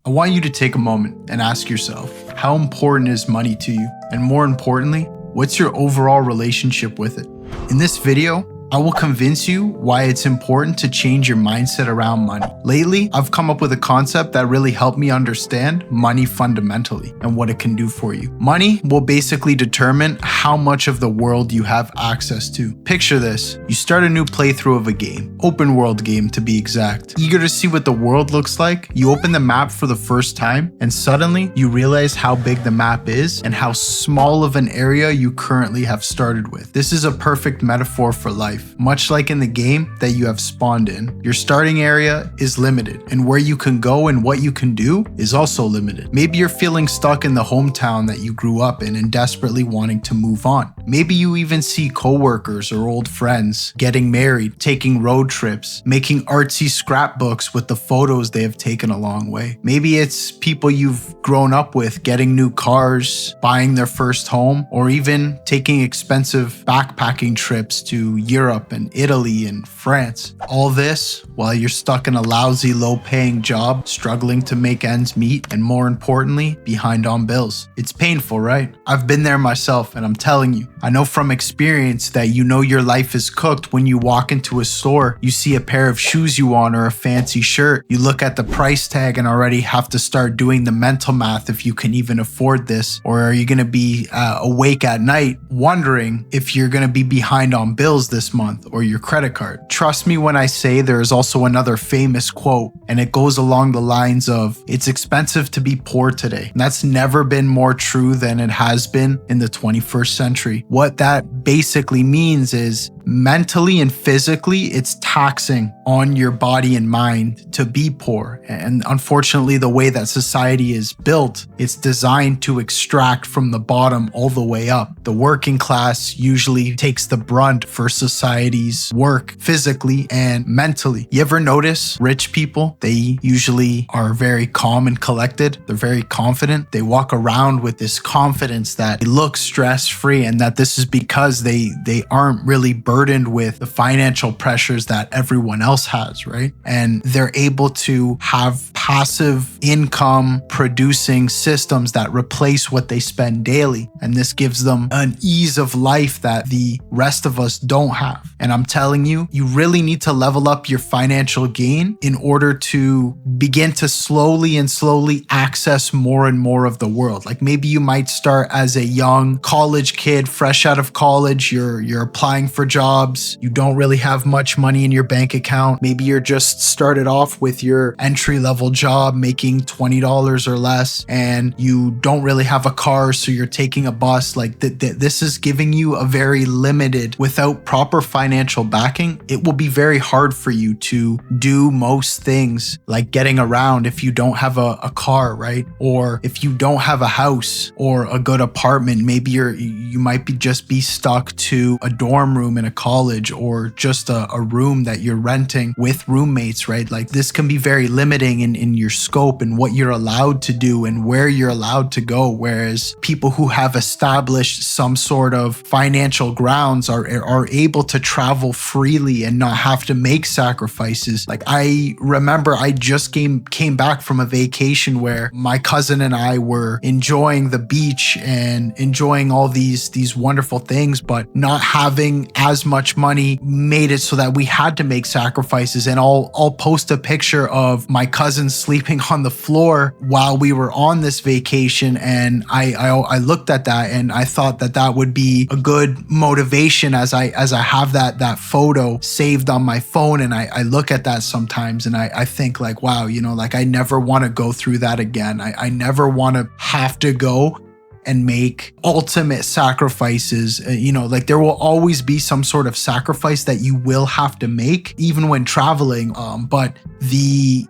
I want you to take a moment and ask yourself, how important is money to you? And more importantly, what's your overall relationship with it? In this video, I will convince you why it's important to change your mindset around money. Lately, I've come up with a concept that really helped me understand money fundamentally and what it can do for you. Money will basically determine how much of the world you have access to. Picture this. You start a new playthrough of a game, open world game to be exact. Eager to see what the world looks like, you open the map for the first time and suddenly you realize how big the map is and how small of an area you currently have started with. This is a perfect metaphor for life. Much like in the game that you have spawned in, your starting area is limited, and where you can go and what you can do is also limited. Maybe you're feeling stuck in the hometown that you grew up in and desperately wanting to move on. Maybe you even see coworkers or old friends getting married, taking road trips, making artsy scrapbooks with the photos they have taken along the way. Maybe it's people you've grown up with getting new cars, buying their first home, or even taking expensive backpacking trips to Europe and Italy and France. All this while you're stuck in a lousy, low-paying job, struggling to make ends meet, and more importantly, behind on bills. It's painful, right? I've been there myself, and I'm telling you, I know from experience that you know your life is cooked when you walk into a store, you see a pair of shoes you want or a fancy shirt, you look at the price tag and already have to start doing the mental math if you can even afford this, or are you going to be awake at night wondering if you're going to be behind on bills this month or your credit card. Trust me when I say there is also another famous quote, and it goes along the lines of, it's expensive to be poor today. And that's never been more true than it has been in the 21st century. What that basically means is mentally and physically, it's taxing on your body and mind to be poor. And unfortunately, the way that society is built, it's designed to extract from the bottom all the way up. The working class usually takes the brunt for society's work physically and mentally. You ever notice rich people? They usually are very calm and collected. They're very confident. They walk around with this confidence that they look stress-free, and that this is because they aren't really burdened with the financial pressures that everyone else has, right? And they're able to have passive income producing systems that replace what they spend daily. And this gives them an ease of life that the rest of us don't have. And I'm telling you, you really need to level up your financial gain in order to begin to slowly access more and more of the world. Like maybe you might start as a young college kid, fresh out of college, you're applying for jobs, you don't really have much money in your bank account. Maybe you're just started off with your entry-level job making $20 or less, and you don't really have a car, so you're taking a bus. Like this is giving you a very limited, without proper financial backing, it will be very hard for you to do most things like getting around if you don't have a car, right? Or if you don't have a house or a good apartment, maybe you might be stuck to a dorm room in a college, or just a room that you're renting with roommates, right? Like this can be very limiting in your scope and what you're allowed to do and where you're allowed to go. Whereas people who have established some sort of financial grounds are able to travel freely and not have to make sacrifices. Like I remember I just came back from a vacation where my cousin and I were enjoying the beach and enjoying all these wonderful things, but not having as much money made it so that we had to make sacrifices. And I'll post a picture of my cousin sleeping on the floor while we were on this vacation, and I looked at that and I thought that would be a good motivation as I have that photo saved on my phone, and I look at that sometimes and I think like, wow, like I never want to go through that again. I never want to have to go and make ultimate sacrifices. Like there will always be some sort of sacrifice that you will have to make even when traveling, but the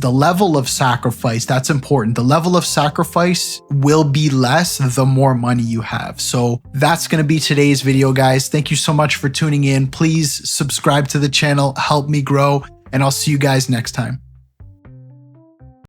level of sacrifice, that's important. The level of sacrifice will be less the more money you have. So that's going to be today's video, guys. Thank you so much for tuning in. Please subscribe to the channel, help me grow, and I'll see you guys next time.